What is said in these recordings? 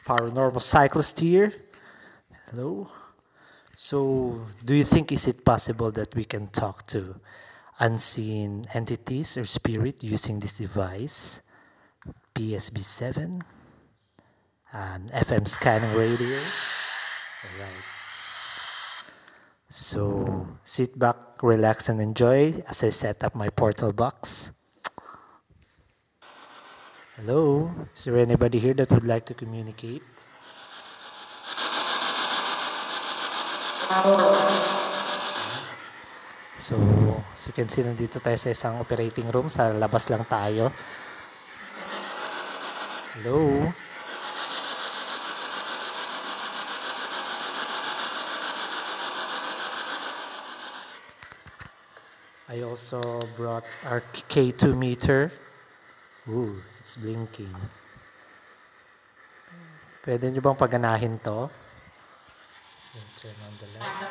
paranormal cyclist here. Hello. So, do you think is it possible that we can talk to unseen entities or spirit using this device, PSB7, an FM scanning radio? Alright. So, sit back, relax, and enjoy as I set up my portal box. Hello, is there anybody here that would like to communicate? So, as you can see, nandito tayo sa isang operating room. Sa labas lang tayo. Hello? I also brought our K2 meter. Ooh, it's blinking. Pwede nyo bang paganahin to? So, turn on the light.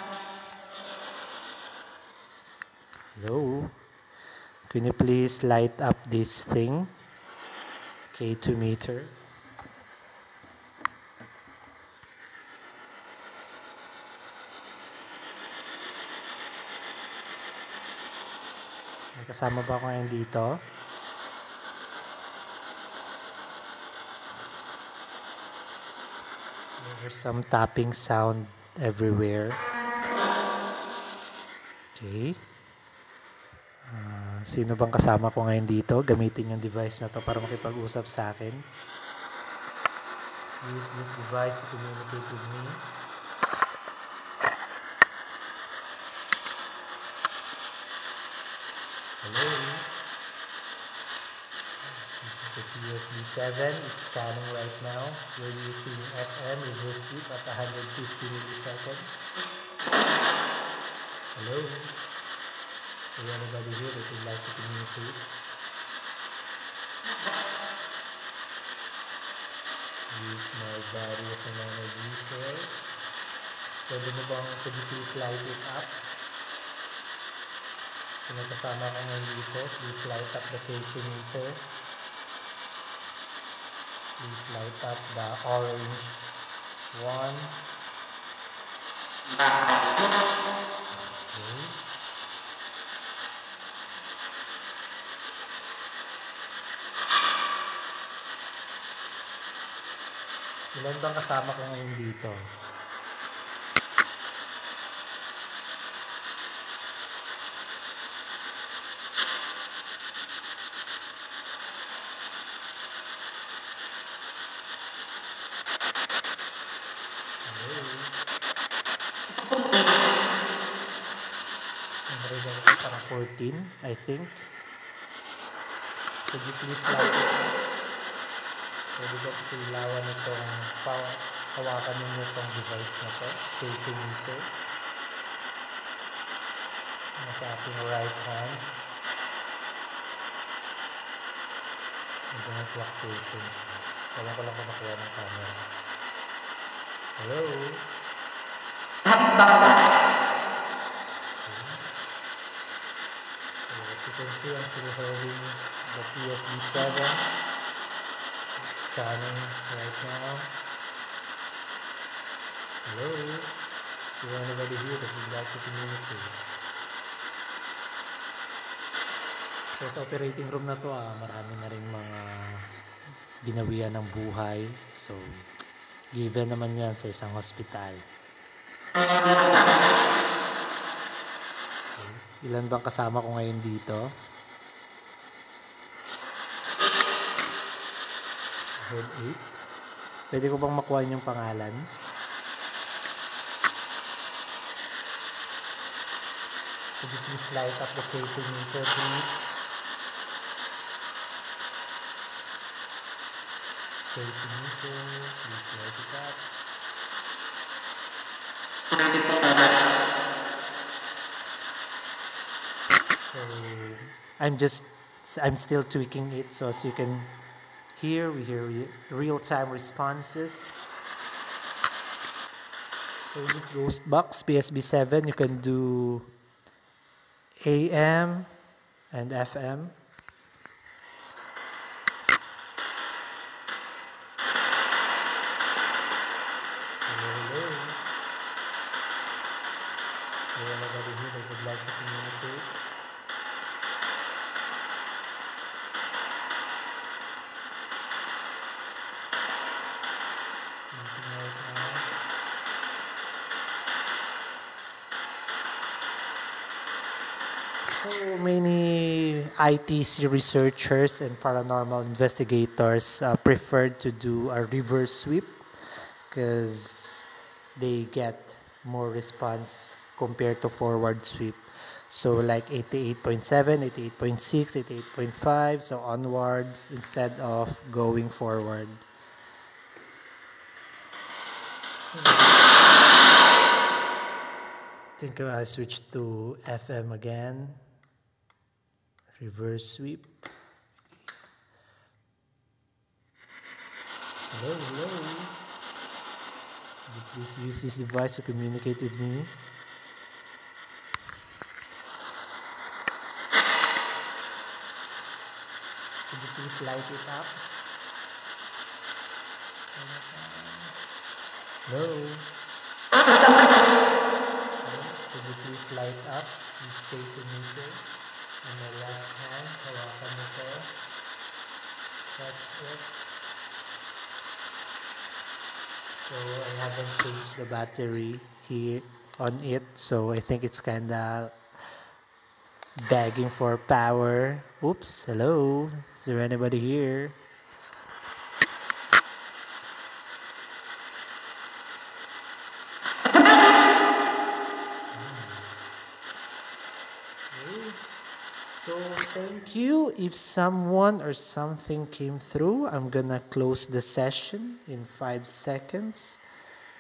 Hello? Can you please light up this thing? K2 meter. May kasama ba ako ngayon dito? There's some tapping sound everywhere. Okay. Sino bang kasama ko ngayon dito? Gamitin yung device na to para makipag-usap sa akin. Use this device to communicate with me. Hello. This is the PSB7. It's scanning right now. We're using FM reverse sweep at 150 milliseconds. Hello. Is there anybody here that would like to communicate? Use my body as an energy source. Could you please light it up? Kung may kasama ka ngayon dito, please light up the K2 meter. Please light up the orange one. Okay. Ilan bang kasama ko ngayon dito? Parang 14, I think. Could you please light it up? Pwede ba ilawan itong hawakan ninyo itong device na to, K2 meter. Nasa ating right hand. Medyo may fluctuations. Walang ko lang kung nakuha ng camera. Hello? As you can see, I'm still holding the PSB7. It's scanning right now. Hello? Is there anybody here that would like to communicate? So sa operating room na to, marami na rin mga binawian ng buhay. So, given naman yan sa isang hospital. Ilan bang kasama ko ngayon dito? I heard 8. Pwede ko bang makuha yung pangalan? Could you please light up the K2 meter, please? K2 meter, please light it up. So, I'm still tweaking it, so as you can hear, we hear real-time responses. So in this ghost box, PSB7, you can do AM and FM. So many ITC researchers and paranormal investigators preferred to do a reverse sweep because they get more response compared to forward sweep. So like 88.7, 88.6, 88.5, so onwards instead of going forward. I think I switched to FM again. Reverse sweep. Hello, hello. Could you please use this device to communicate with me? Could you please light it up? Hello? Could you please light up this K2 meter on my left hand? Hawakan mo ko. Touch it. So I haven't changed the battery here on it, so I think it's kinda begging for power. Oops, hello? Is there anybody here? So thank you. If someone or something came through, I'm gonna close the session in 5 seconds.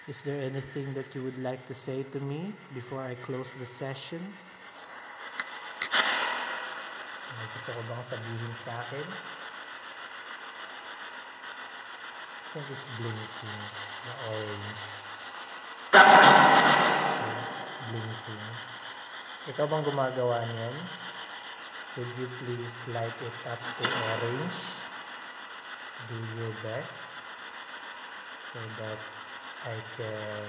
Is there anything that you would like to say to me before I close the session? May gusto ko bang sabihin sa akin? I think it's blinking, the orange. It's blinking. Ikaw bang gumagawa niyan? Could you please light it up to orange? Do your best so that I can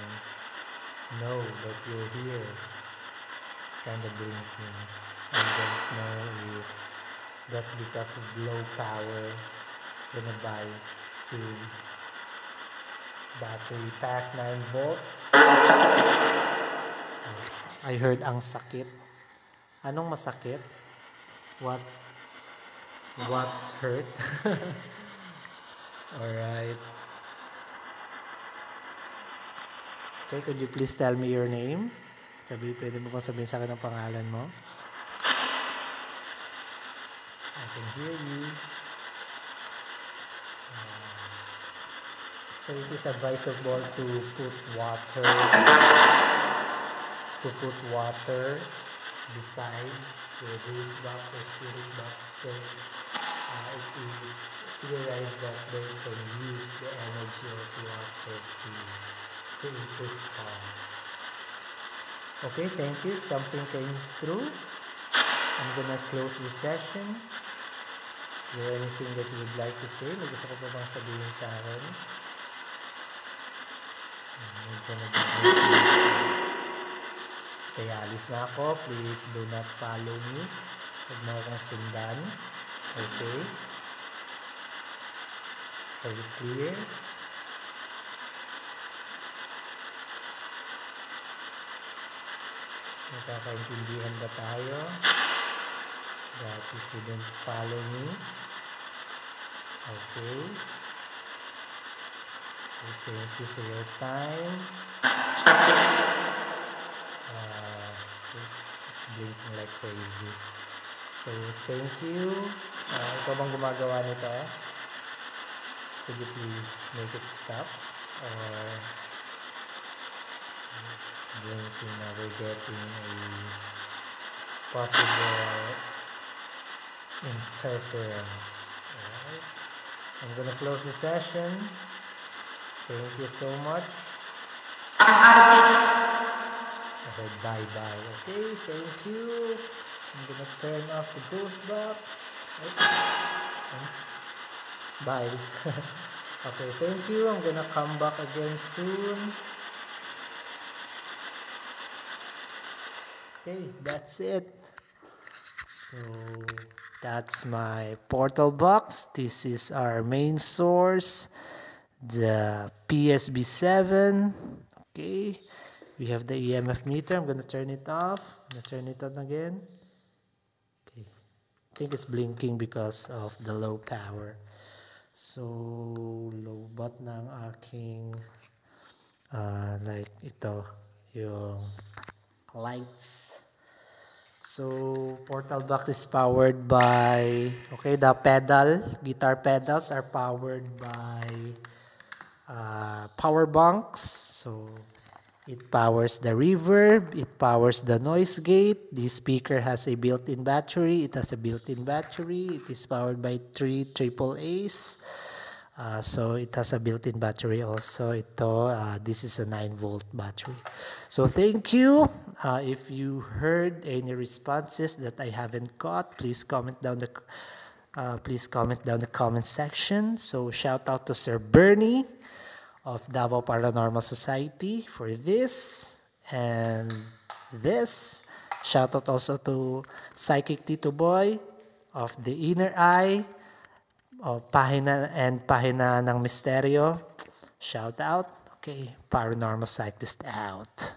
know that you're here. It's kind of blinking. I don't know if that's because of low power. Gonna buy soon. Battery pack 9 volts. I heard ang sakit. Anong masakit? What's hurt? Alright. Okay, could you please tell me your name? Pwede mo bang sabihin sa akin ang pangalan mo? I can hear you. So it is advisable to put water beside your ghost box or spirit box because it is theorized that they can use the energy of water to create response. Okay, thank you. Something came through. I'm gonna close the session. Is there anything that you would like to say? May gusto ko pa bang sabihin sa akin? Medyo nag-break. Kaya alis na ako. Please do not follow me. Huwag mo akong sundan. Okay? Are you clear? Nakakaintindihan ba tayo? That you shouldn't follow me. Okay? Thank you for your time. It's blinking like crazy. So, thank you. Ikaw bang gumagawa nito? Could you please make it stop? Or it's blinking na we're getting a possible interference. Alright. I'm gonna close the session. Thank you so much. Okay, bye-bye. Okay, thank you. I'm gonna turn off the ghost box. Oops. Bye. Okay, thank you. I'm gonna come back again soon. Okay, that's it. So that's my portal box. This is our main source, the PSB7. Okay, we have the EMF meter. I'm gonna turn it off. I'm gonna turn it on again. think it's blinking because of the low power. So, lobat na ang aking like ito, yung lights. So, Portal Box is powered by, okay, the guitar pedals are powered by power banks. So, it powers the reverb, it powers the noise gate. The speaker has a built-in battery. It has a built-in battery. It is powered by 3 AAAs. So it has a built-in battery also. This is a 9-volt battery. So thank you. If you heard any responses that I haven't got, please comment down the comment section. So shout out to Sir Bernie of Davao Paranormal Society for this and this. Shout out also to Psychic Tito Boy of The Inner Eye, Pahina ng Misteryo. Shout out. Okay, Paranormal Cyclist out.